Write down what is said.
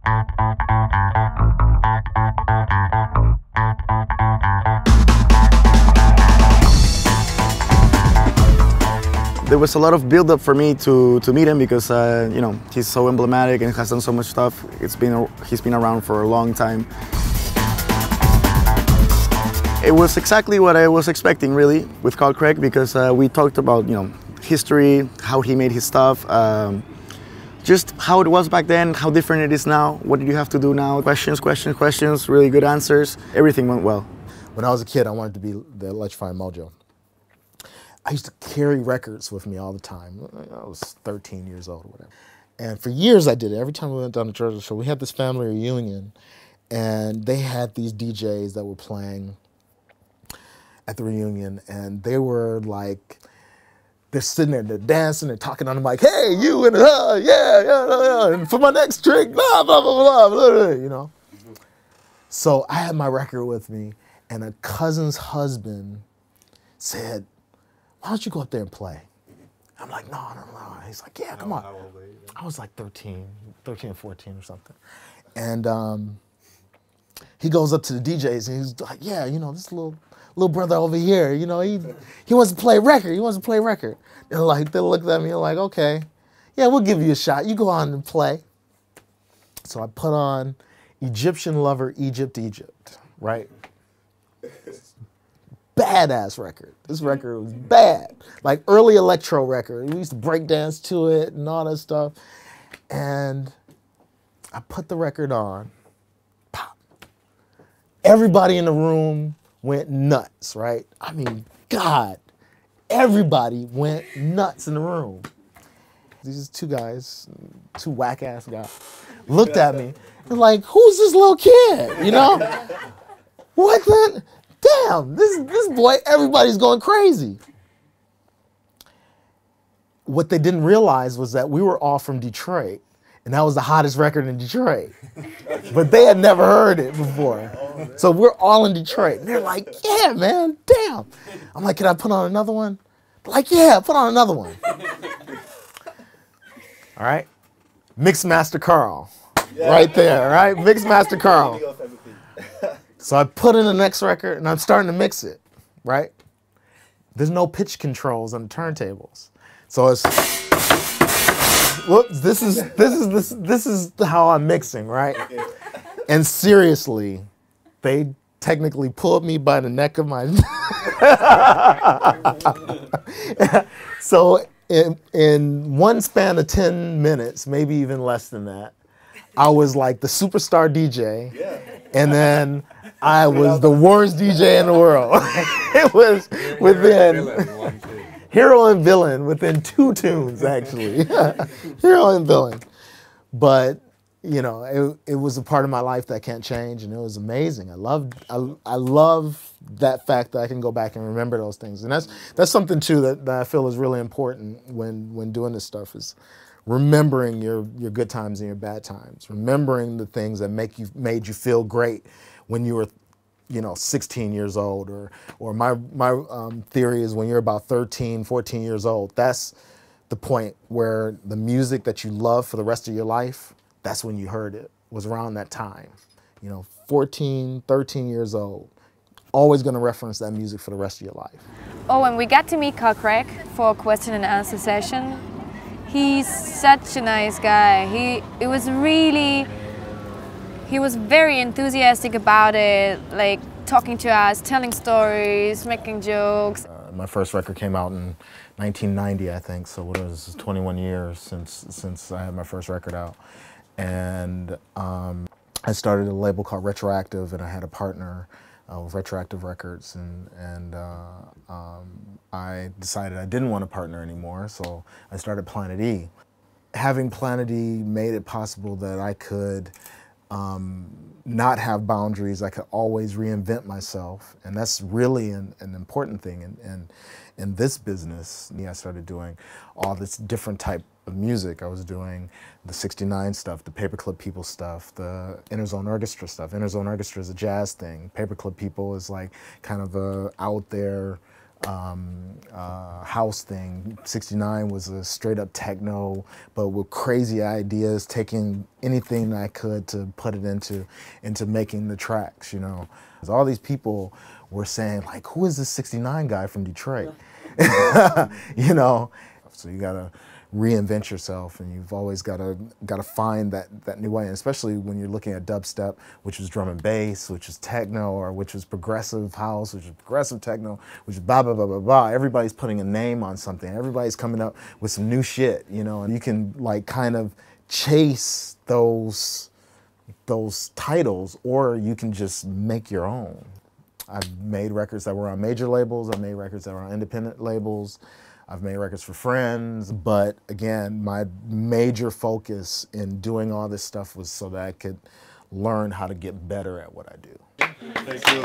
There was a lot of build-up for me to meet him because you know, he's so emblematic and has done so much stuff. He's been around for a long time. It was exactly what I was expecting, really, with Carl Craig, because we talked about, you know, history, how he made his stuff, just how it was back then, how different it is now. What did you have to do now? Questions, questions, questions. Really good answers. Everything went well. When I was a kid, I wanted to be the Electrifying Mojo. I used to carry records with me all the time. I was 13 years old or whatever. And for years I did it. Every time we went down to Jersey, so we had this family reunion, and they had these DJs that were playing at the reunion, and they were like, they're sitting there, they're dancing, they're talking on the mic, hey, you, and yeah, and for my next trick, blah, blah, blah, blah, blah, you know? So I had my record with me, and a cousin's husband said, why don't you go up there and play? I'm like, no. He's like, yeah, come on. How old were you? I was like 13 or 14 or something. And he goes up to the DJs and he's like, yeah, you know, this little brother over here, you know, he wants to play a record. He wants to play a record. And like, they looked at me and like, okay, yeah, we'll give you a shot. You go on and play. So I put on Egyptian Lover, Egypt, Egypt, right? Badass record. This record was bad. Like early electro record. We used to break dance to it and all that stuff. And I put the record on. Pop. Everybody in the room went nuts, right? I mean, God, everybody went nuts in the room. These two guys, two whack-ass guys, looked at me and like, who's this little kid, you know? What the? Damn, this boy, everybody's going crazy. What they didn't realize was that we were all from Detroit, and that was the hottest record in Detroit. But they had never heard it before. So we're all in Detroit. And they're like, yeah, man, damn. I'm like, can I put on another one? They're like, yeah, put on another one. All right? Mixmaster Carl. Yeah. Right there, right? Mixmaster Carl. So I put in the next record and I'm starting to mix it, right? There's no pitch controls on the turntables. So it's, whoops, this is how I'm mixing, right? And seriously, they technically pulled me by the neck of my So in one span of 10 minutes, maybe even less than that, I was like the superstar DJ. Yeah. And then I was the worst DJ in the world. It was within hero and villain within 2 tunes, actually. Hero and villain. But you know, it was a part of my life that can't change, and it was amazing. I love that fact that I can go back and remember those things, and that's something too that I feel is really important when doing this stuff, is remembering your good times and your bad times, remembering the things that made you feel great when you were, you know, 16 years old, or my theory is when you're about 13, 14 years old, that's the point where the music that you love for the rest of your life, that's when you heard it, was around that time. You know, 14, 13 years old, always gonna reference that music for the rest of your life. Oh, and we got to meet Carl Craig for a question and answer session. He's such a nice guy. He was very enthusiastic about it, like talking to us, telling stories, making jokes. My first record came out in 1990, I think, so it was 21 years since I had my first record out. And I started a label called Retroactive, and I had a partner with Retroactive Records, and I decided I didn't want a partner anymore, so I started Planet E. Having Planet E made it possible that I could not have boundaries. I could always reinvent myself, and that's really an important thing in this business. I started doing all this different type of music. I was doing the 69 stuff, the Paperclip People stuff, the Interzone Orchestra stuff. Interzone Orchestra is a jazz thing. Paperclip People is like kind of a out there house thing. 69 was a straight up techno, but with crazy ideas, taking anything I could to put it into making the tracks, you know. All these people were saying, like, who is this 69 guy from Detroit? You know? So you gotta reinvent yourself, and you've always gotta find that new way, and especially when you're looking at dubstep, which was drum and bass, which is techno, or which was progressive house, which is progressive techno, which is blah blah blah blah blah. Everybody's putting a name on something. Everybody's coming up with some new shit, you know, and you can like kind of chase those titles, or you can just make your own. I've made records that were on major labels. I've made records that were on independent labels. I've made records for friends, but again, my major focus in doing all this stuff was so that I could learn how to get better at what I do. Thank you.